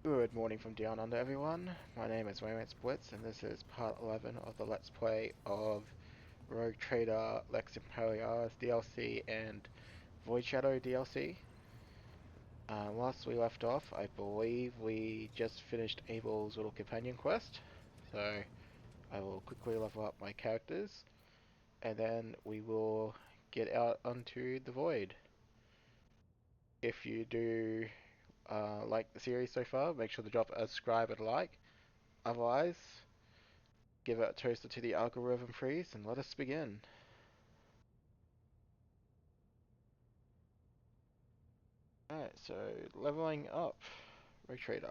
Good morning from down under, everyone. My name is Wayman Splits, and this is part 11 of the Let's Play of Rogue Trader, Lex Imperialis DLC, and Void Shadow DLC. Last we left off, I believe we just finished Abel's little companion quest, so I will quickly level up my characters, and then we will get out onto the Void. If you do like the series so far, make sure to drop a subscribe and a like. Otherwise, give it a toaster to the algorithm freeze and let us begin. Alright, so leveling up. Rogue Trader.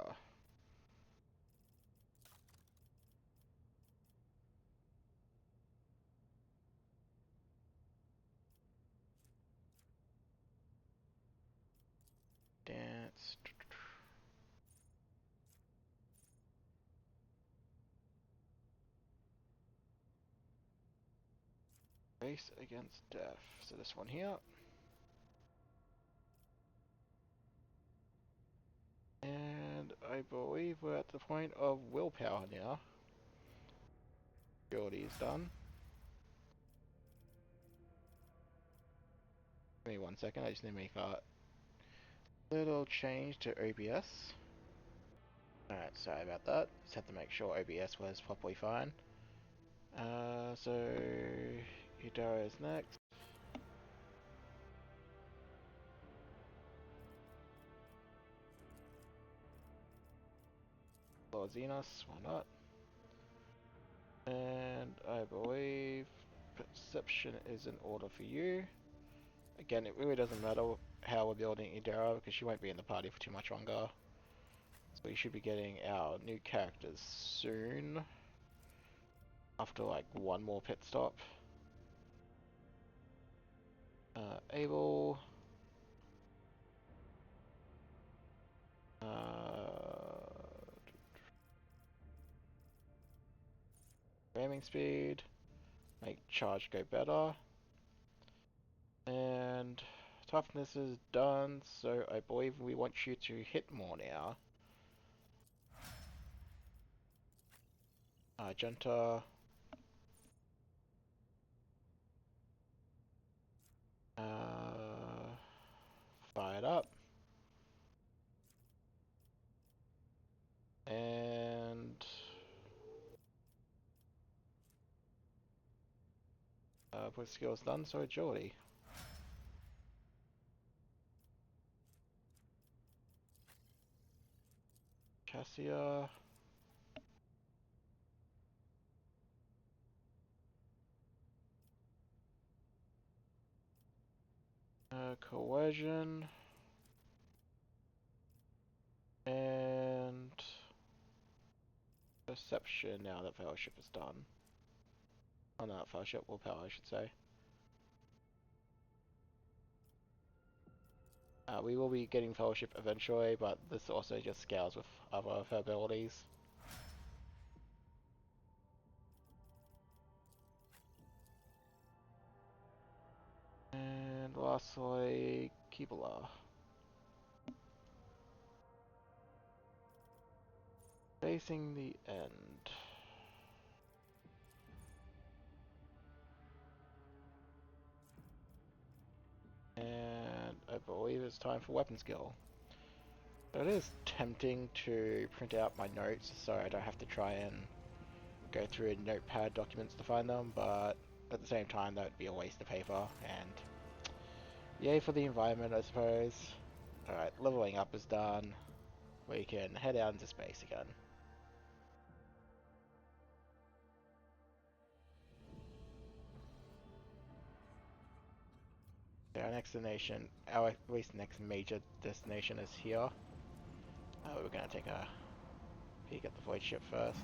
Dance. Race against death. So this one here. And I believe we're at the point of willpower now. Ability is done. Give me 1 second, I just need to make a little change to OBS. Alright, sorry about that. Just had to make sure OBS was properly fine. So Udara is next. Lord Xenos, why not? And I believe perception is in order for you. Again, it really doesn't matter how we're building Idara because she won't be in the party for too much longer. So we should be getting our new characters soon. After like one more pit stop. Abel. Ramming speed. Make charge go better. And toughness is done, so I believe we want you to hit more now. Junta. Fired up. And put skills done, so agility. Cassia. Coercion. And perception now that fellowship is done. Oh, not fellowship, willpower I should say. We will be getting fellowship eventually, but this also just scales with other of her abilities. And lastly, Kibala. Facing the end. And I believe it's time for weapon skill. It is tempting to print out my notes so I don't have to try and go through notepad documents to find them, but at the same time that would be a waste of paper, and yay for the environment, I suppose. Alright, leveling up is done. We can head out into space again. Okay, our next destination, our at least next major destination is here. We're gonna take a peek at the void ship first.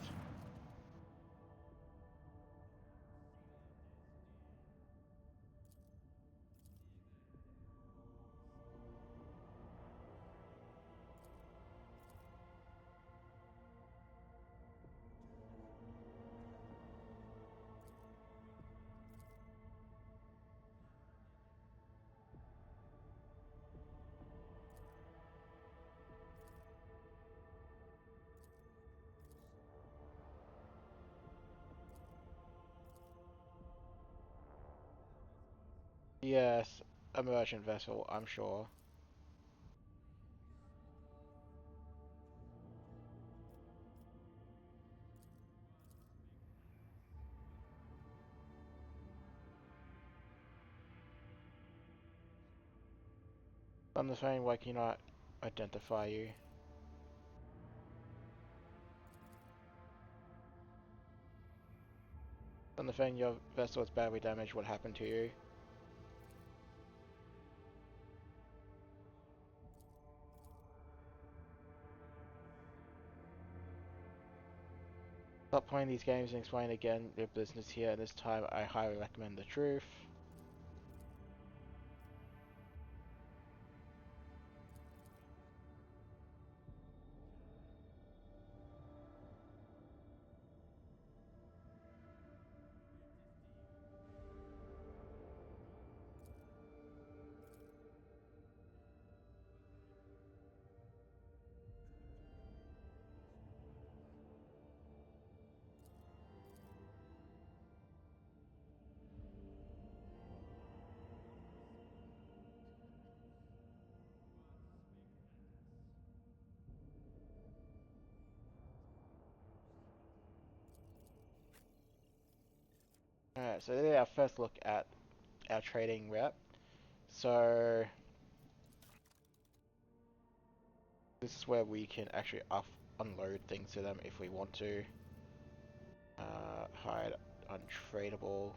Yes, a merchant vessel, I'm sure. On the phone, why can you not identify you? On the phone, your vessel is badly damaged, what happened to you? Stop playing these games and explain again your business here, and this time I highly recommend the truth. Alright, so this is our first look at our trading rep. So this is where we can actually unload things to them if we want to. Hide untradeable.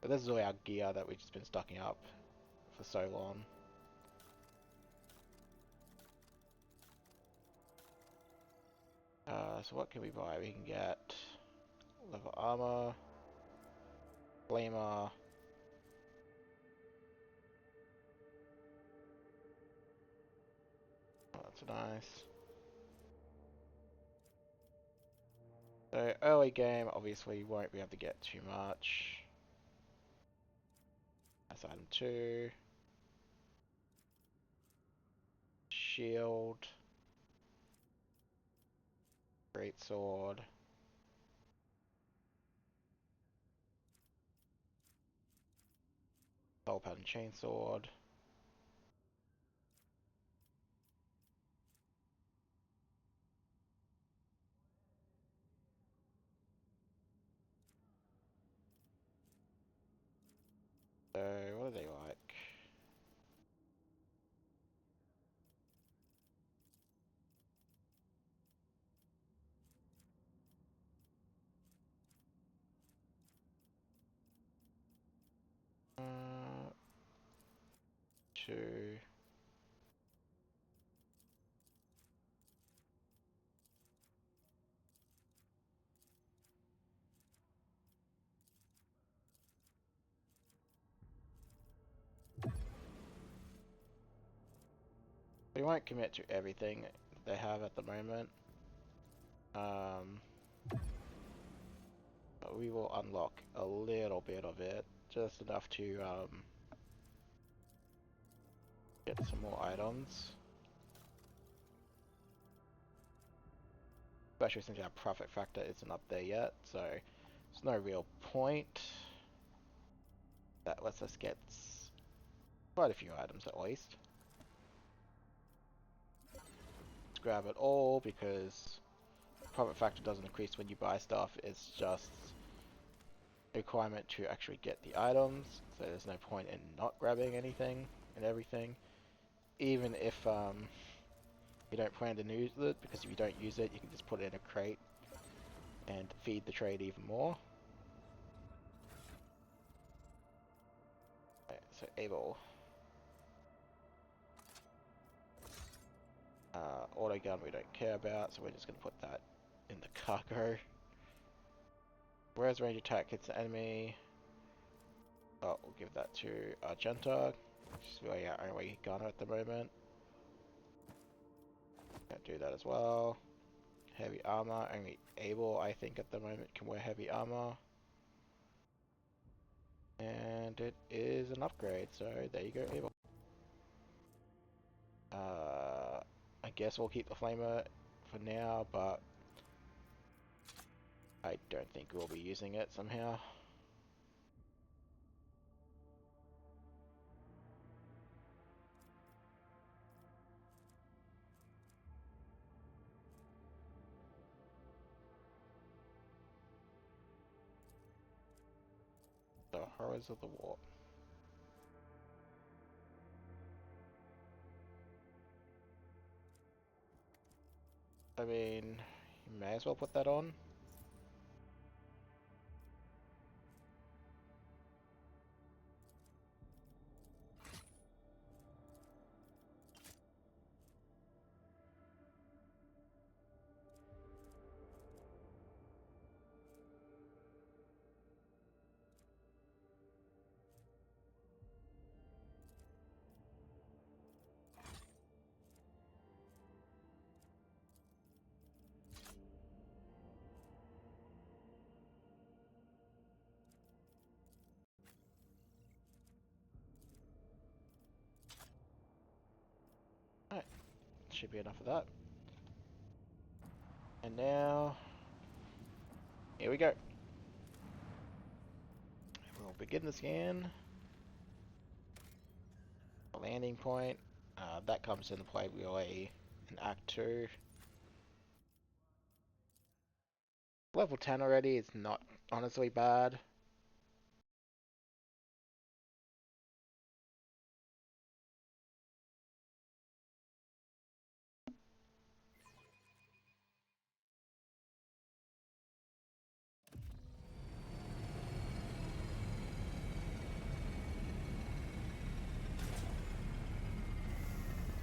But this is all our gear that we've just been stocking up for so long. So what can we buy? We can get leather armor, flamer, oh, that's nice. So early game, obviously you won't be able to get too much. That's item 2. Shield. Great sword. Soul pattern chainsword. So what are they like? Uh, 2. We won't commit to everything they have at the moment. But we will unlock a little bit of it, just enough to get some more items. Especially since our profit factor isn't up there yet, so there's no real point. That lets us get quite a few items at least. Let's grab it all because profit factor doesn't increase when you buy stuff, it's just a requirement to actually get the items, so there's no point in not grabbing anything and everything. Even if you don't plan to use it, because if you don't use it, you can just put it in a crate and feed the trade even more. Right, so able. Auto gun we don't care about, so we're just going to put that in the cargo. Whereas range attack hits the enemy, oh, we'll give that to Argenta, which is really our only gunner at the moment. Can't do that as well. Heavy armor, only Able I think at the moment can wear heavy armor. And it is an upgrade, so there you go, Able. I guess we'll keep the flamer for now, but I don't think we'll be using it somehow. Horrors of the Warp. I mean, you may as well put that on. Alright, should be enough of that. And now, here we go. We'll begin the scan. Landing point. That comes into play really in Act 2. Level 10 already is not honestly bad.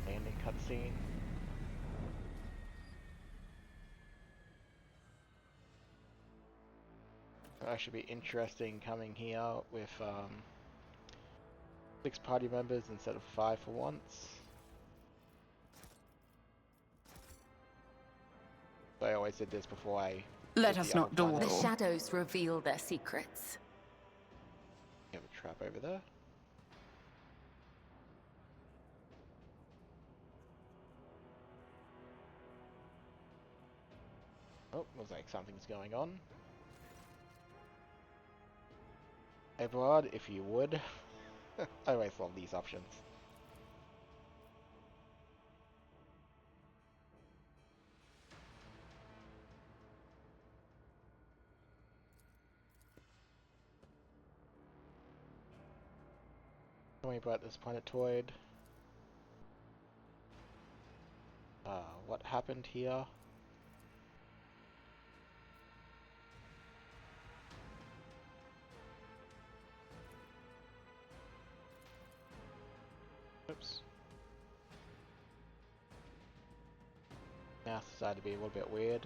Landing cutscene. That should be interesting coming here with 6 party members instead of 5 for once. I always did this before I Let us not dawdle. The shadows reveal their secrets. You have a trap over there. Oh, looks like something's going on. Everard, if you would. I always love these options. Tell me about this planetoid. What happened here? Oops. Mouse decided to be a little bit weird.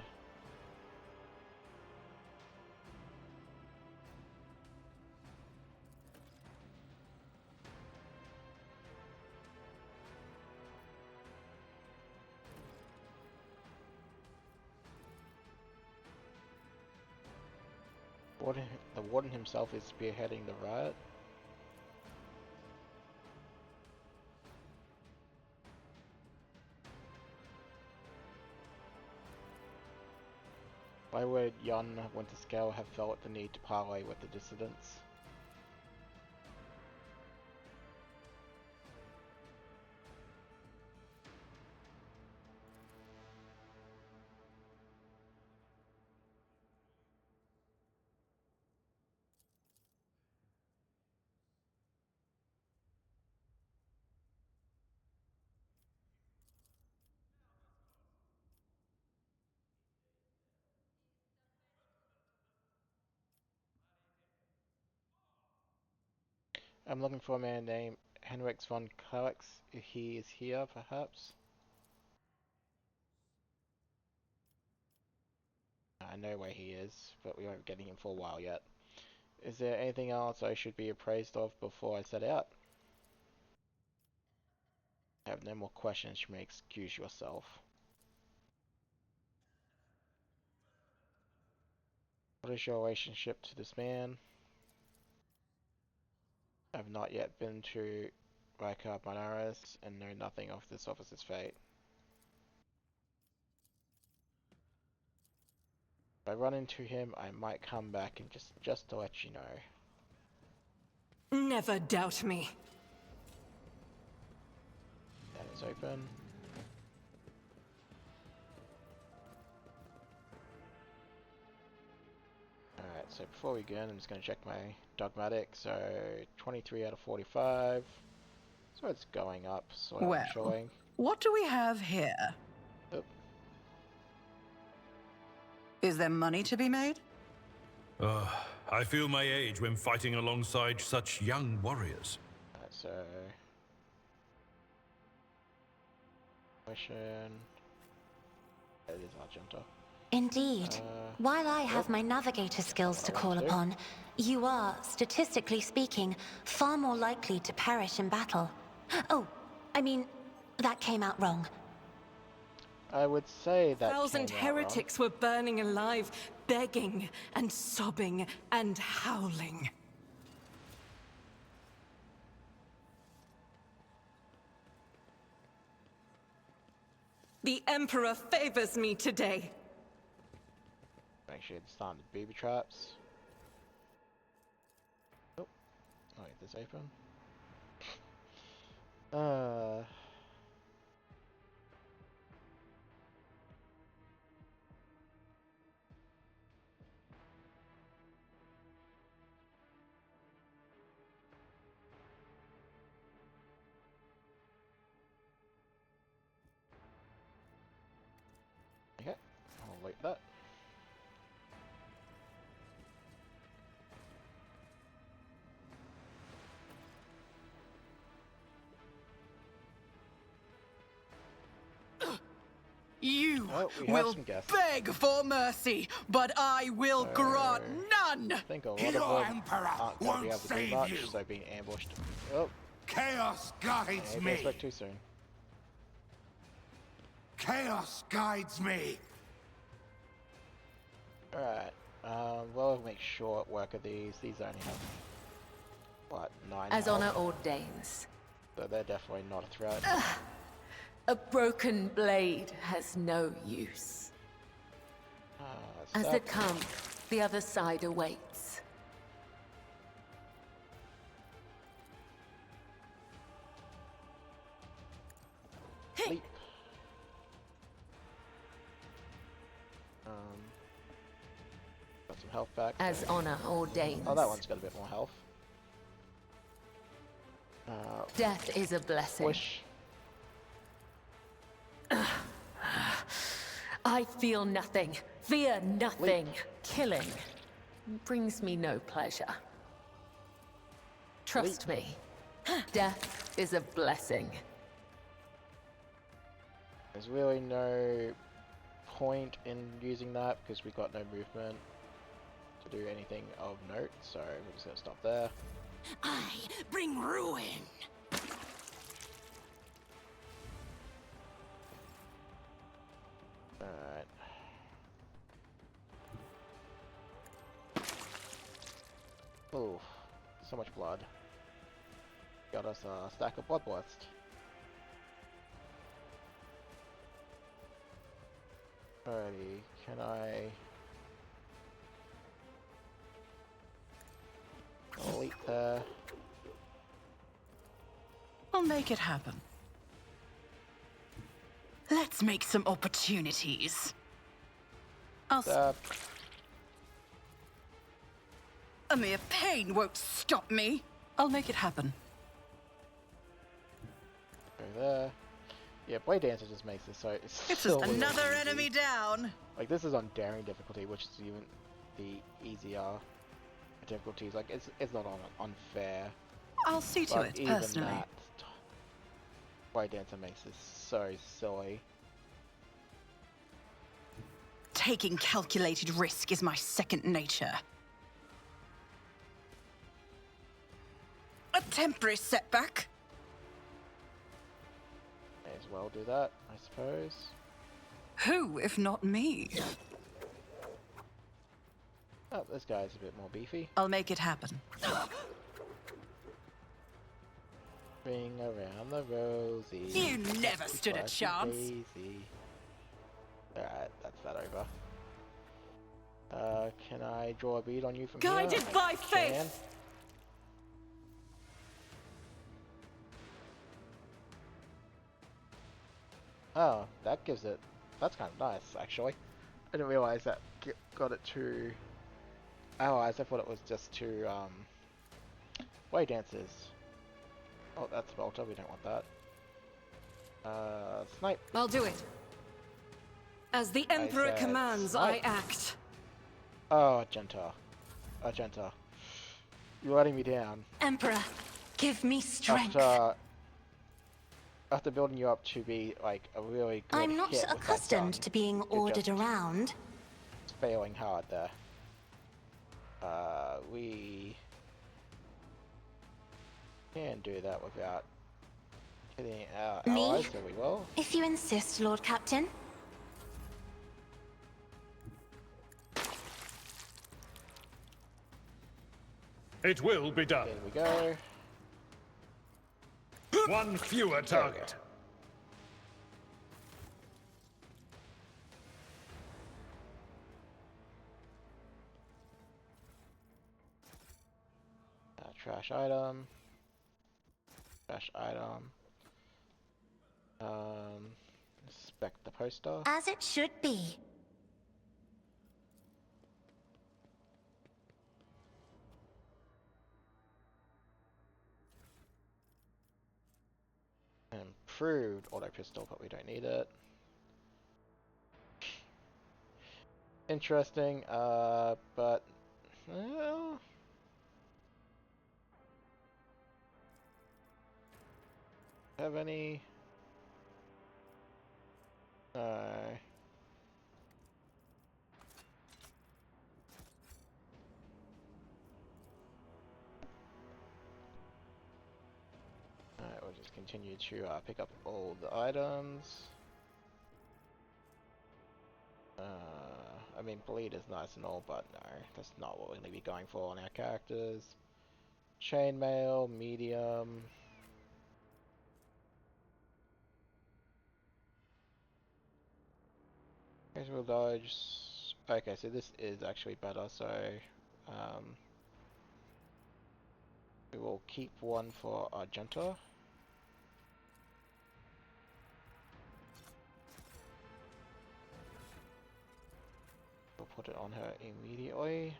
The warden himself is spearheading the riot. Why would Jon Winterscale have felt the need to parley with the dissidents? I'm looking for a man named Henrik von Kalex. If he is here, perhaps? I know where he is, but we won't be getting him for a while yet. Is there anything else I should be appraised of before I set out? I have no more questions. You may excuse yourself. What is your relationship to this man? I have not yet been to Rykar Benares and know nothing of this officer's fate. If I run into him, I might come back and just to let you know. Never doubt me. That is open. Alright, so before we begin, I'm just going to check my Dogmatic. So 23 out of 45. So it's going up, sort of Well, showing. what do we have here? Oop. Is there money to be made? I feel my age when fighting alongside such young warriors. So mission. It is Argento. Indeed. While I have my navigator skills to call upon, you are, statistically speaking, far more likely to perish in battle. Oh, I mean, that came out wrong. I would say that 1,000 came out wrong. heretics were burning alive, begging and sobbing and howling. The Emperor favors me today. Make sure it's starting the booby traps. Oh, wait, this open. Okay, I'll wait that. You Oh, we have will some guests. beg for mercy, but I will grant none! I think a lot of Your them Emperor aren't going to be won't able to do save much, you. so being ambushed. Oh, Chaos guides maybe I me. spoke too soon. Chaos guides me. Alright, we'll make short work of these. These only have, what, 9 As health, honor ordains. so they're definitely not a threat. A broken blade has no use. As Suck. it comes, the other side awaits. Leap. Got some health back. As so- honor ordains. Oh, that one's got a bit more health. Death is a blessing. Push. I feel nothing, fear nothing. Killing brings me no pleasure. Trust me, death is a blessing. There's really no point in using that because we got no movement to do anything of note, so we're just gonna stop there. I bring ruin! Alright. Oh, so much blood. Got us a stack of bloodlust. Alrighty, can I... Leap there. I'll make it happen. Let's make some opportunities. Stab. A mere pain won't stop me. I'll make it happen. Go there. Yeah, Blade Dancer just makes this so it's It's so just another easy. enemy down. Like, this is on daring difficulty, which is even the easier difficulties. Like, it's not on unfair. I'll see to But it even personally. that, Blade Dancer makes this so silly. Taking calculated risk is my second nature. A temporary setback. May as well do that, I suppose. Who, if not me? Oh, this guy's a bit more beefy. I'll make it happen. Ring around the rosy. You never stood a Spicy chance. daisy. Alright, that's that over. Can I draw a bead on you from Guided here? by I faith. can. Oh, that gives it... That's kind of nice, actually. I didn't realize that got it to allies. I thought it was just to way dancers. Oh, that's Volta. We don't want that. Snipe. I'll do it. As the Emperor said commands, snipe. I act. Oh, Argenta. Argenta. You're letting me down. Emperor, give me strength. After building you up to be like a really good I'm not hit with that accustomed gun, to being you're ordered just around. failing hard there. We can do that without hitting our Me? allies, so we will. If you insist, Lord Captain. It will be done. There we go. One fewer target. Trash item. Trash item. Inspect the poster. As it should be. Improved auto pistol, but we don't need it. Interesting, but well, have any? No. Alright, we'll just continue to pick up all the items. I mean, bleed is nice and all, but no, that's not what we're going to be going for on our characters. Chainmail, medium. Casual dodge. Okay, so this is actually better, so we will keep one for Argenta. We'll put it on her immediately.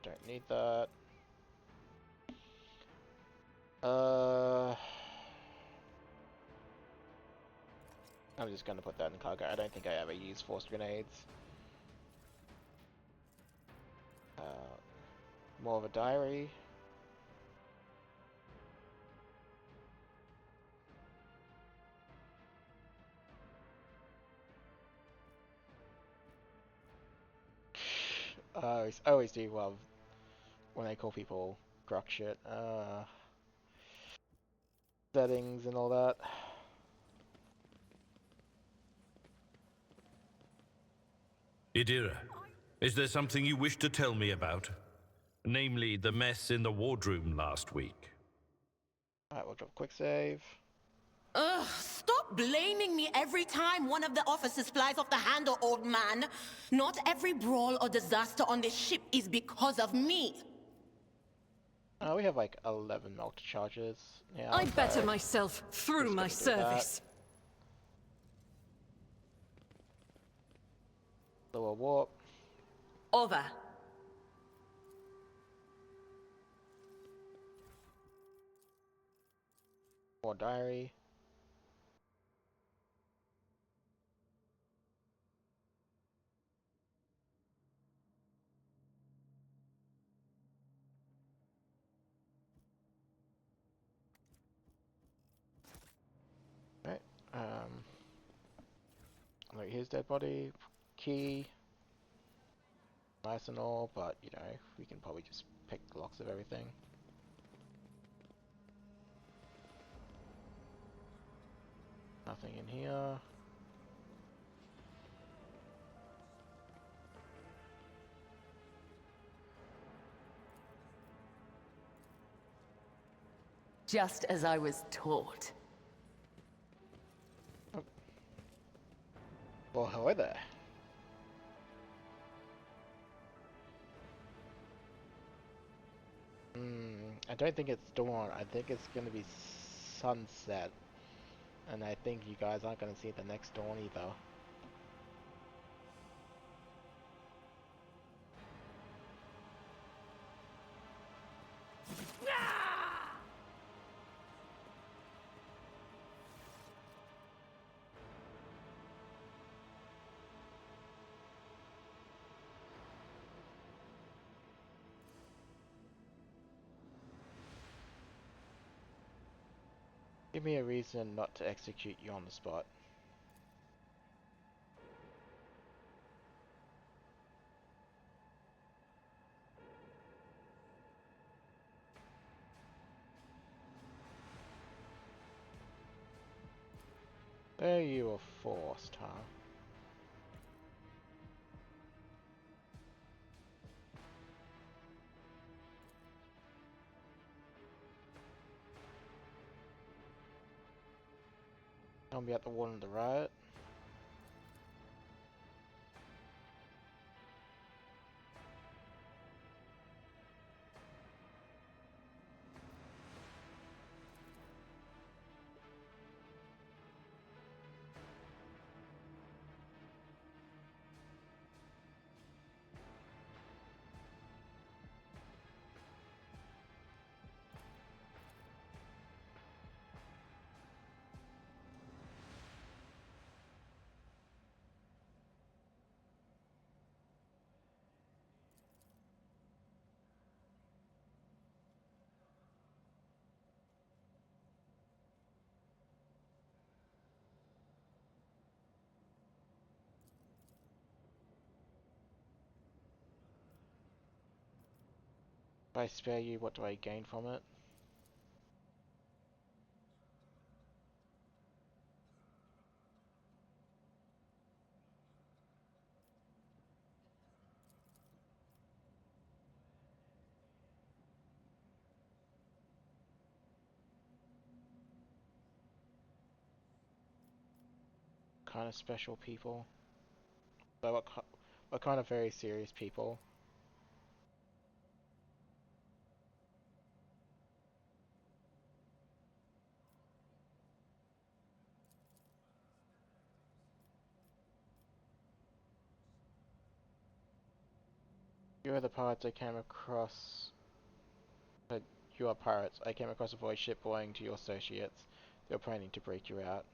Don't need that. I'm just gonna put that in cargo. I don't think I ever use force grenades. More of a diary. I always do love when I call people grok shit. Settings and all that. Idira, is there something you wish to tell me about? Namely, the mess in the wardroom last week. Alright, we'll drop quick save. Ugh, stop blaming me every time one of the officers flies off the handle, old man. Not every brawl or disaster on this ship is because of me. We have like 11 melter charges. Yeah, I better myself through my Just gonna do that. service. Lower warp. Over. More diary. Right. Like here's dead body. Key. Nice and all, but you know, we can probably just pick locks of everything. Nothing in here. Just as I was taught. Well, hello there. I don't think it's dawn. I think it's gonna be sunset. And I think you guys aren't gonna see the next dawn either. Give me a reason not to execute you on the spot. There you were forced, huh? I'll be at the one on the right. If I spare you, what do I gain from it? Kind of special people. So what kind of very serious people? You are the pirates I came across. You are pirates. I came across a void ship belonging to your associates. They were planning to break you out.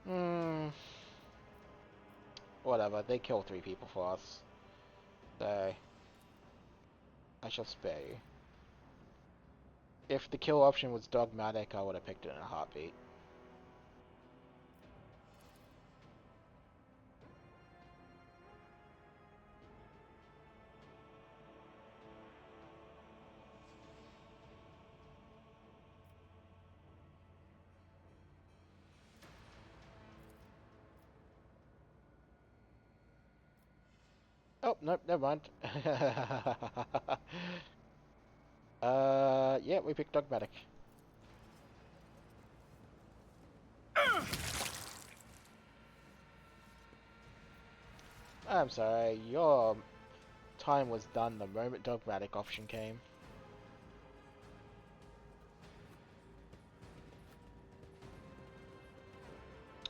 Hmm. Whatever. They killed 3 people for us. So I shall spare you. If the kill option was Dogmatic, I would have picked it in a heartbeat. Oh, nope, never mind. Yeah, we picked Dogmatic. I'm sorry, your time was done the moment Dogmatic option came.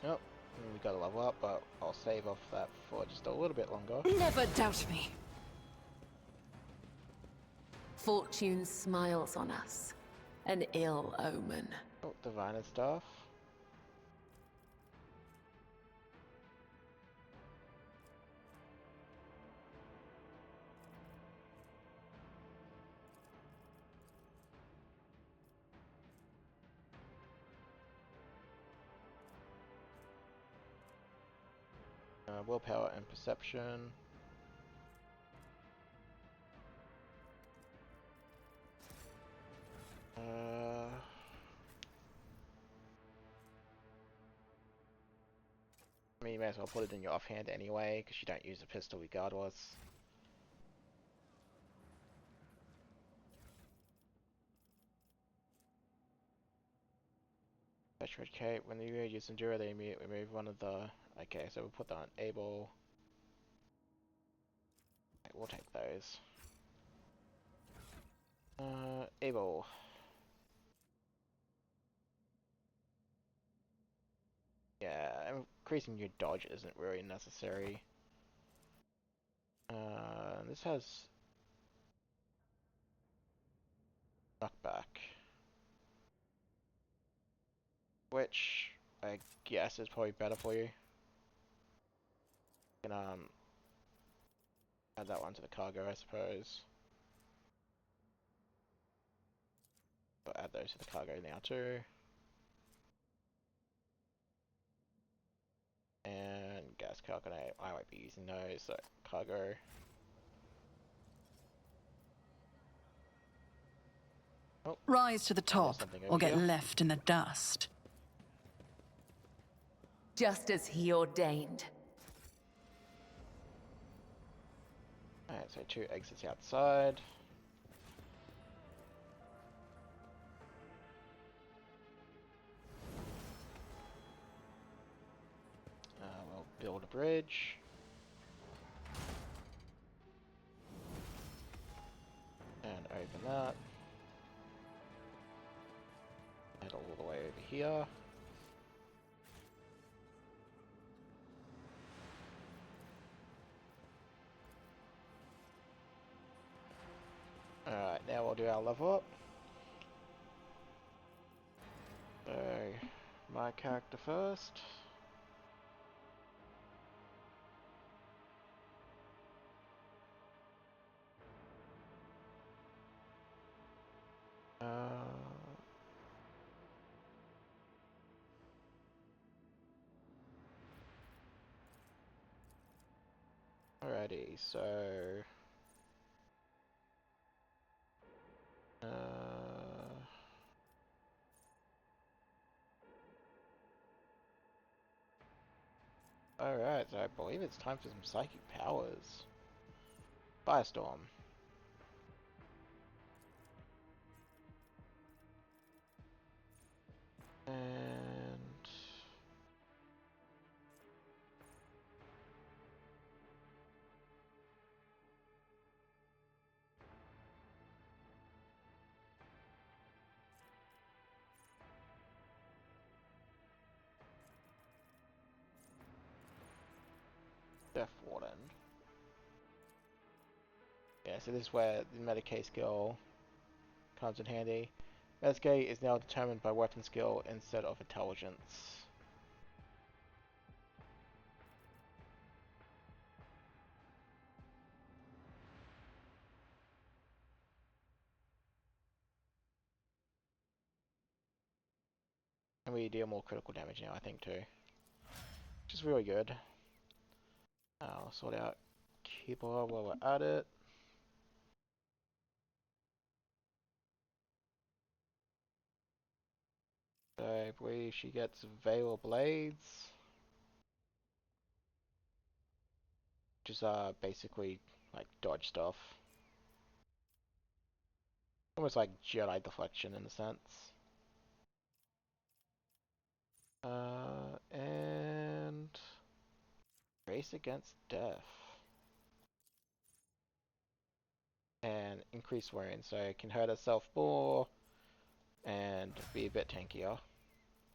Oh, we gotta level up, but I'll save off that for just a little bit longer. Never doubt me. Fortune smiles on us. An ill omen. Oh, diviner stuff. Willpower and perception. I mean, you may as well put it in your offhand anyway, because you don't use a pistol regardless. Fetch red cape. When you use Endura, they immediately remove one of the... Okay, so we'll put that on able. Okay, we'll take those. Able. Yeah, increasing your dodge isn't really necessary. This has knockback, which I guess is probably better for you. You can add that one to the cargo, I suppose. But add those to the cargo now too. And gas calculator, I won't be using those, so cargo. Oh, Rise to the there's top, something or over get here. left in the dust. Just as he ordained. Alright, so 2 exits outside. We'll build a bridge. And open that. Head all the way over here. Alright, now we'll do our level up. So, my character first. Alrighty, so... Alright, so I believe it's time for some psychic powers. Firestorm. And... Death Warden. Yeah, so this is where the Medicae skill comes in handy. Medicae is now determined by weapon skill instead of intelligence. And we deal more critical damage now, I think, too. Which is really good. I'll sort out Keeper while we're at it. So I believe she gets Veil Blades. Which is basically like dodge stuff. Almost like Jedi deflection in a sense. And Race Against Death. And increase wounds, so it can hurt herself more and be a bit tankier.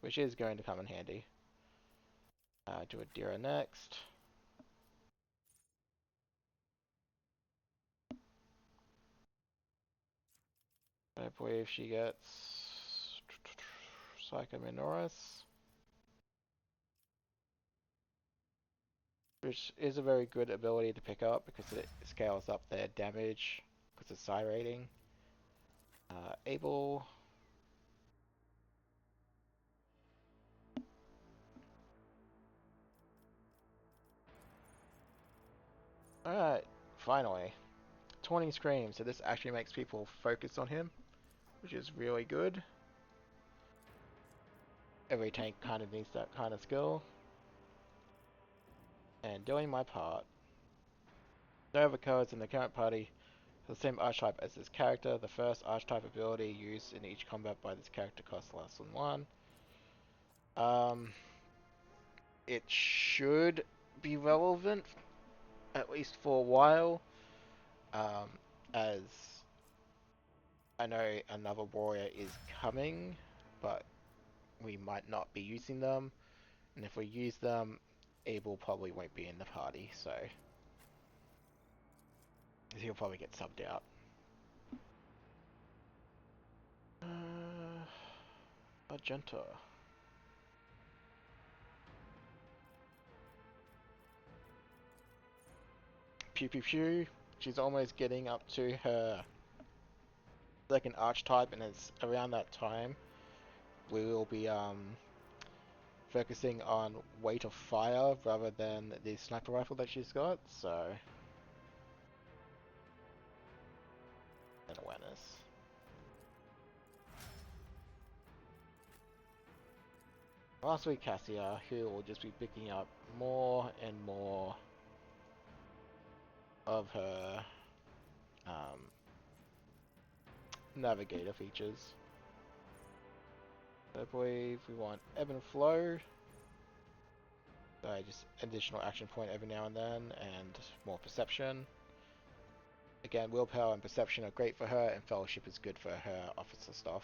Which is going to come in handy. Do Adira next. I believe she gets Psycho Minoris, which is a very good ability to pick up because it scales up their damage because it's psi rating. Able. Alright, finally. 20 Scream, so this actually makes people focus on him, which is really good. Every tank kind of needs that kind of skill. and doing my part. No other cards in the current party have the same archetype as this character. The first archetype ability used in each combat by this character costs less than 1. It should be relevant, at least for a while, as I know another warrior is coming, but we might not be using them, and if we use them, Abel probably won't be in the party, so he'll probably get subbed out. Magenta. Pew pew pew. She's almost getting up to her second archetype, and it's around that time we will be focusing on weight of fire rather than the sniper rifle that she's got, so and awareness. Lastly, Cassia, who will just be picking up more and more of her navigator features. I believe we want ebb and flow. Just additional action point every now and then, and more perception. Again, willpower and perception are great for her, and fellowship is good for her officer stuff.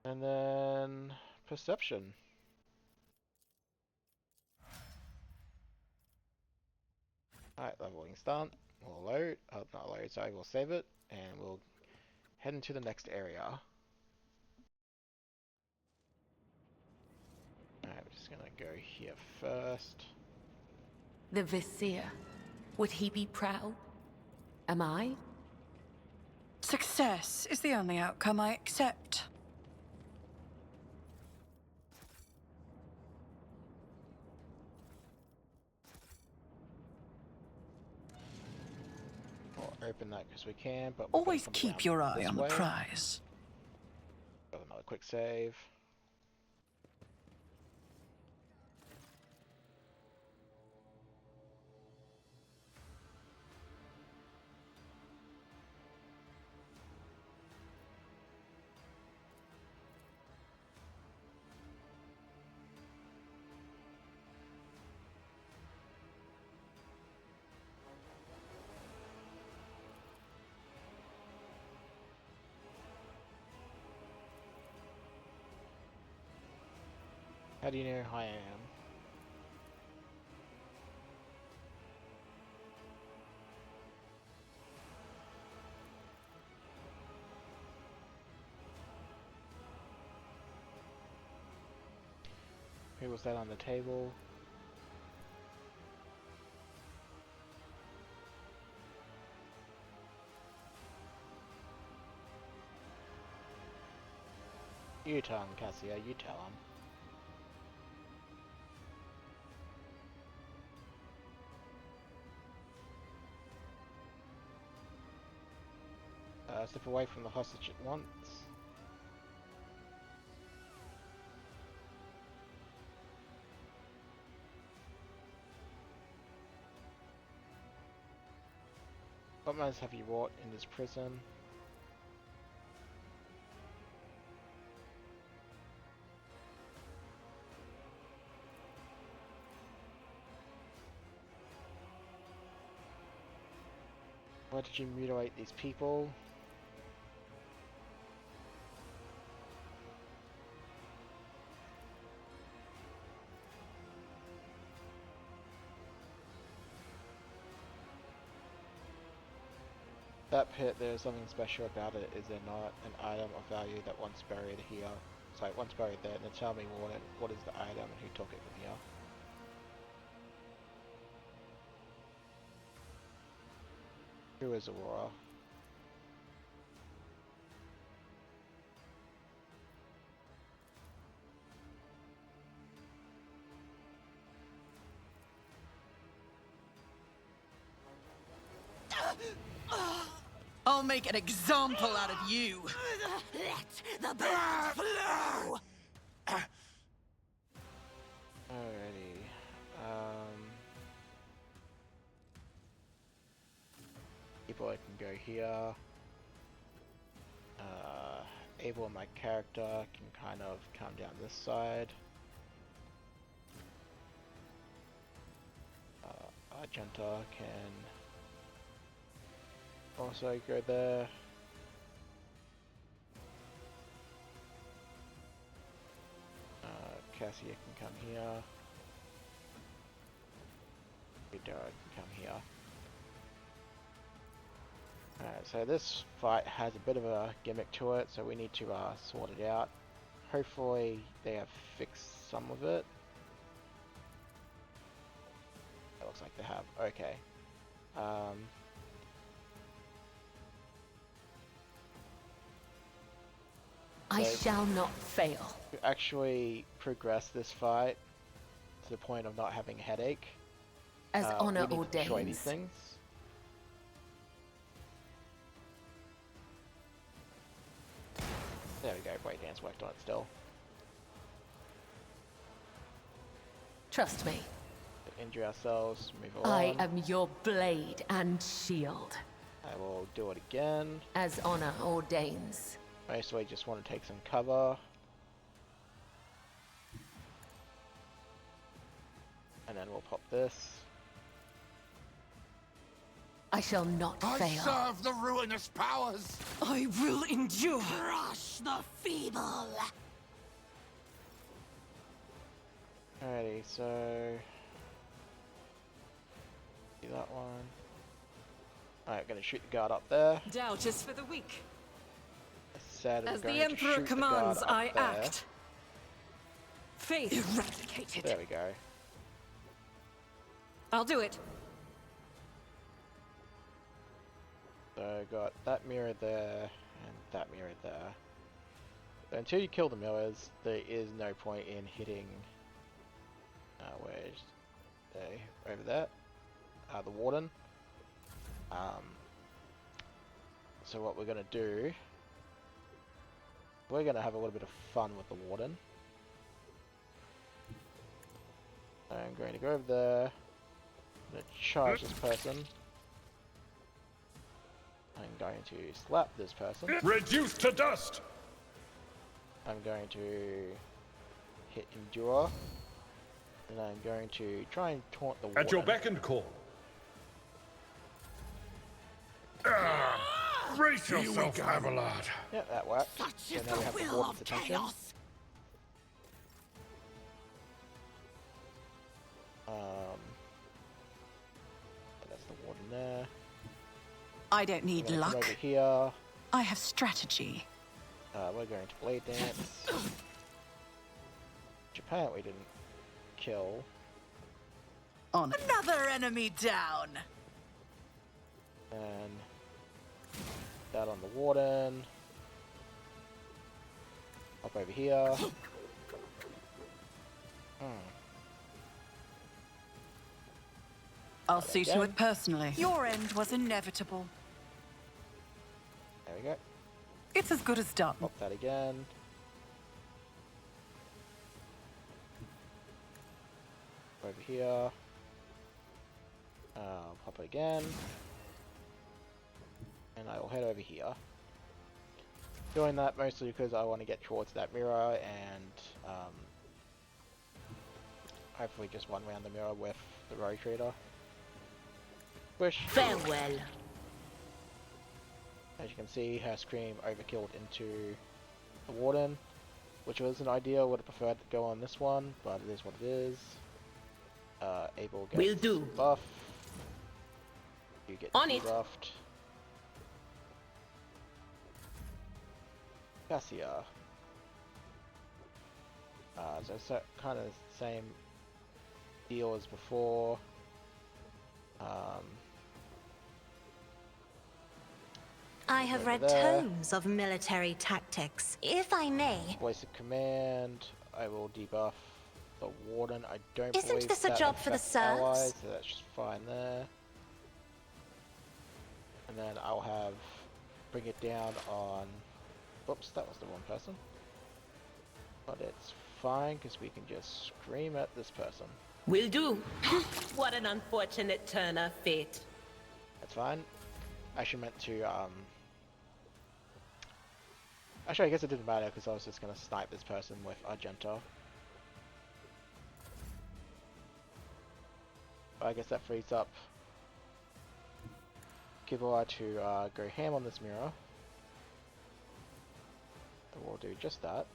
And then perception. Alright, leveling stunt. We'll load. Not load, sorry, we'll save it, and we'll head into the next area. Alright, we're just gonna go here first. The Vizier. Would he be proud? Am I? Success is the only outcome I accept. We'll open that because we can, but Always keep your eye on the prize. Got another quick save. How do you know who I am? Who was that on the table? You tell him, Cassia, you tell him. Step away from the hostage at once. What matters have you wrought in this prison? Why did you mutilate these people? That pit, there's something special about it, is there not? An item of value that once buried here. Sorry, once buried there. Now tell me what is the item and who took it from here? Who is Aurora? I'll make an example out of you. Let the blood flow! Alrighty. go here. Abel, my character, can kind of come down this side. Argenta can also go there. Cassia can come here. Vidara can come here. Alright, so this fight has a bit of a gimmick to it, so we need to sort it out. Hopefully they have fixed some of it. It looks like they have. Okay. I shall not fail. To actually progress this fight to the point of not having a headache, As honor we need to destroy these ordains. things. There we go, Breakdance worked on it still. Trust me, Injure ourselves, move on. I am your blade and shield. I will do it again. As honor ordains. Mostly just want to take some cover. And then we'll pop this. I shall not I fail. serve the ruinous powers. I will endure. Crush the feeble. Alrighty, so do that one. Alright, gonna shoot the guard up there. Doubt is for the weak. Said I'm As going the to Emperor shoot the commands, guard up I there. act. Faith eradicated. There we go. I'll do it. So got that mirror there and that mirror there. So until you kill the mirrors, there is no point in hitting. Where's they over there? The warden. So what we're gonna do? We're gonna have a little bit of fun with the warden. I'm going to go over there. I'm going to charge this person. I'm going to slap this person. Reduced to dust! I'm going to hit endure. And I'm going to try and taunt the warden. At your beck and call. Brace yourself, Abelard. Yeah, that worked. Such So is now we the have the will warden's of attention. chaos. That's the warden there. I don't need Come luck. over here. I have strategy. We're going to blade dance. Which apparently didn't kill. On another enemy down. And that on the warden. Up over here. I'll see to again. it personally. Your end was inevitable. There we go. It's as good as done. Pop that again. Over here. Pop it again. And I will head over here. Doing that mostly because I want to get towards that mirror and hopefully just one round the mirror with the Rogue Trader. Wish. Farewell. As you can see, her scream overkilled into the warden, which was an idea. I would have preferred to go on this one, but it is what it is. Abel gets Will do. buff. You get On it. debuffed. Cassia. So kind of same deal as before. I have Over read there. tomes of military tactics, if I may. Voice of command. I will debuff the warden. I don't Isn't believe this a that job for the affects serfs? allies, so that's just fine there. And then I'll have bring it down on. Whoops, that was the wrong person. But it's fine because we can just scream at this person. Will do. What an unfortunate turn of fate. That's fine. actually meant to, actually I guess it didn't matter because I was just gonna snipe this person with Argenta. But I guess that frees up Kibua to go ham on this mirror. And we'll do just that.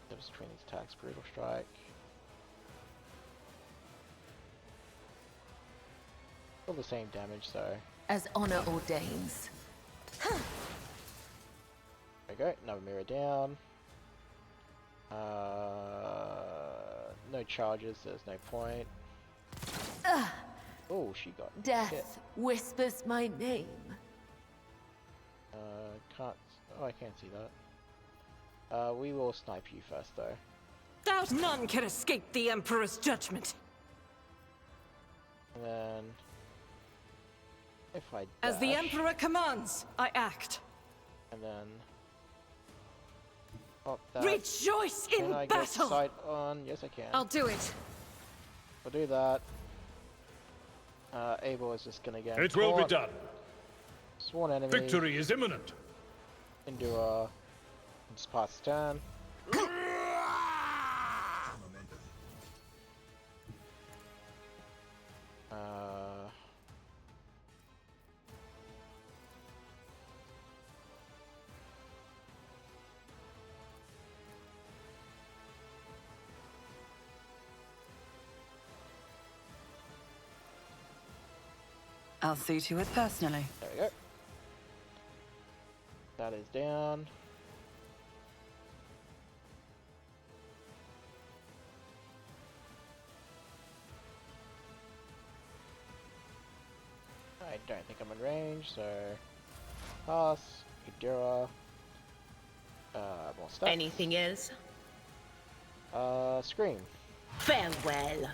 Difference between these attacks, Brutal Strike. All the same damage, so. As honor ordains. There we go, another mirror down. No charges, there's no point. Oh, she got Death hit. whispers my name. Can't. Oh, I can't see that. We will snipe you first, though. Doubt none can escape the Emperor's judgment. And then, if I dash, As the Emperor commands, I act. and then pop that. Rejoice in Can I get battle! sight on? Yes, I can. I'll do it. We'll do that. Abel is just gonna get. It will be caught. done. Sworn enemy. Victory is imminent. Endure. Just pass turn. I'll see to it personally. There we go. That is down. I don't think I'm in range, so pass, Idura, more stuff. Anything else? Scream. Farewell.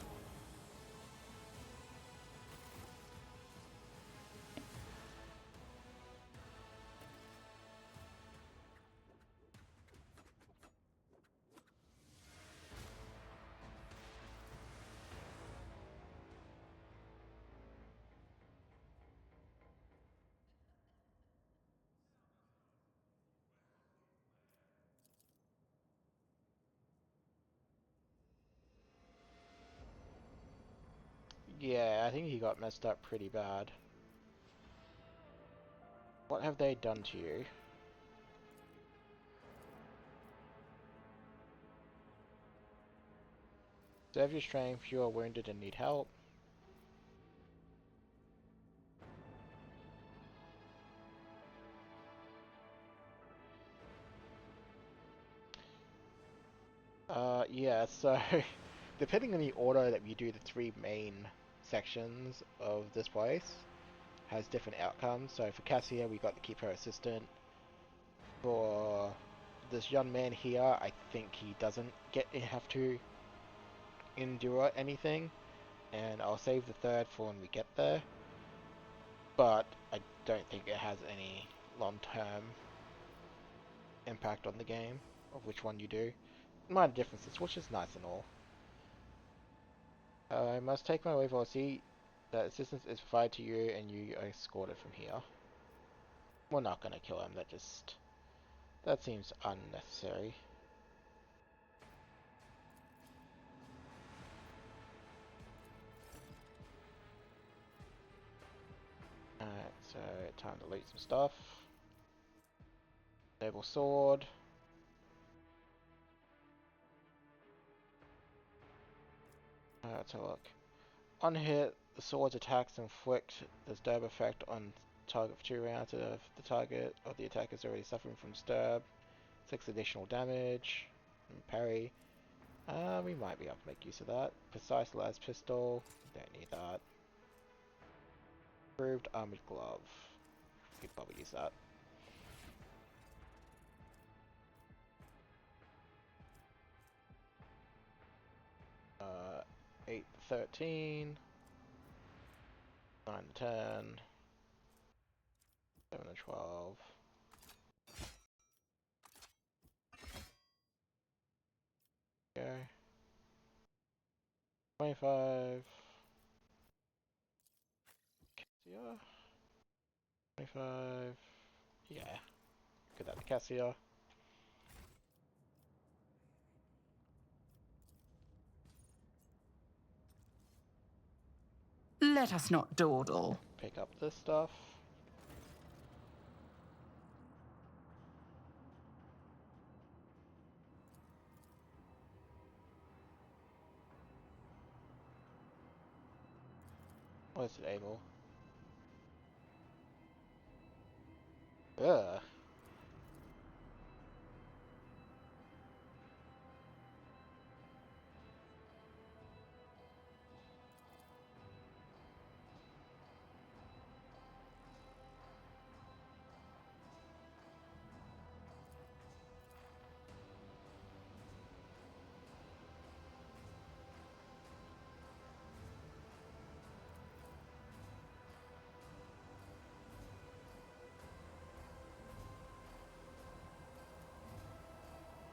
Yeah, I think he got messed up pretty bad. What have they done to you? Serve your strength, you are wounded and need help. Yeah, so depending on the order that you do the three main sections of this place has different outcomes. So for Cassia, we got to keep her assistant. For this young man here, I think he doesn't have to endure anything, and I'll save the third for when we get there. But I don't think it has any long-term impact on the game of which one you do. Minor differences, which is nice and all. I must take my way for a seat. That assistance is provided to you and you are escorted from here. We're not gonna kill him, that seems unnecessary. Alright, so time to loot some stuff. Noble sword. Let's have a look. On hit, the sword's attacks inflict the stab effect on target for 2 rounds if the target of the attack is already suffering from stab. 6 additional damage. And parry. We might be able to make use of that. Precise las pistol. Don't need that. Improved armored glove. We could probably use that. 8 to 13. 9 to 10. 7 to 12. Okay. 25. Cassia. 25. Yeah. Get that to Cassia. Let us not dawdle. Pick up this stuff. What is it, Abel? Ugh.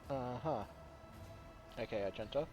Uh-huh. Okay, Argenta.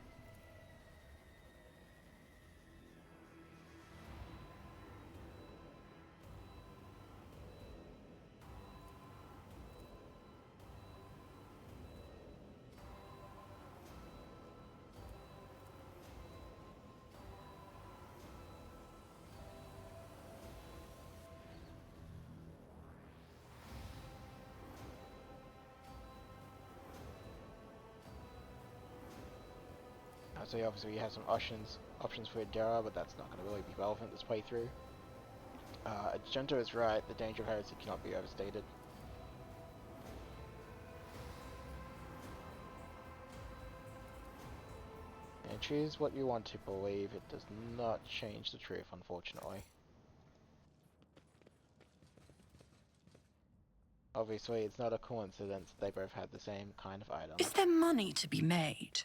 So obviously we have some options for Adara, but that's not going to really be relevant this playthrough. Argenta is right, the danger of heresy cannot be overstated. And choose what you want to believe, it does not change the truth, unfortunately. Obviously, it's not a coincidence they both had the same kind of item. Is there money to be made?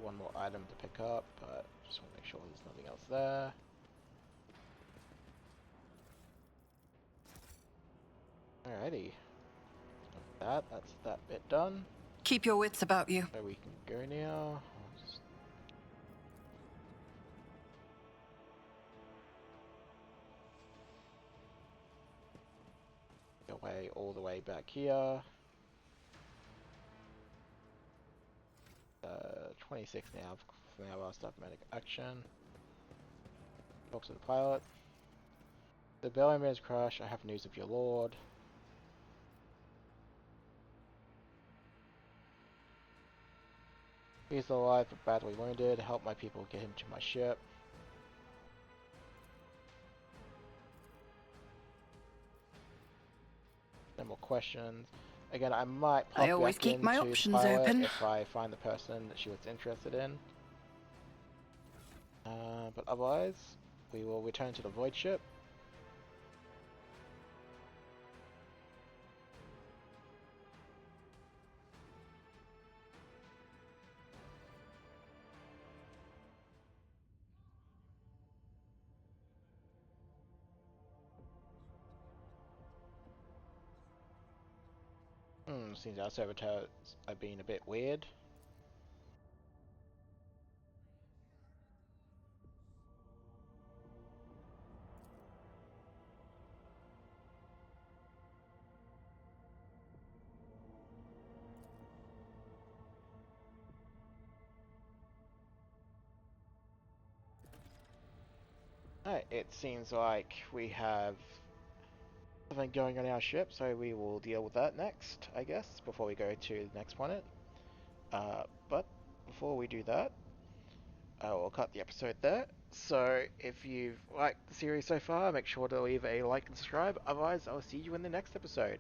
One more item to pick up, but just want to make sure there's nothing else there. Alrighty. That's that bit done. Keep your wits about you. So we can go now. I'll just go away all the way back here. 26 now. For now, I'll start medic action. Talk to the pilot. The Bellium has crashed. I have news of your lord. He's alive but badly wounded. Help my people get him to my ship. No more questions. Again, I might pop I always back keep my into options pilot open. if I find the person that she was interested in. But otherwise, we will return to the void ship. Seems our servitors are being a bit weird. Alright, it seems like we have something going on our ship, so we will deal with that next, I guess, before we go to the next planet. But before we do that, I will cut the episode there. So if you've liked the series so far, make sure to leave a like and subscribe. Otherwise, I'll see you in the next episode.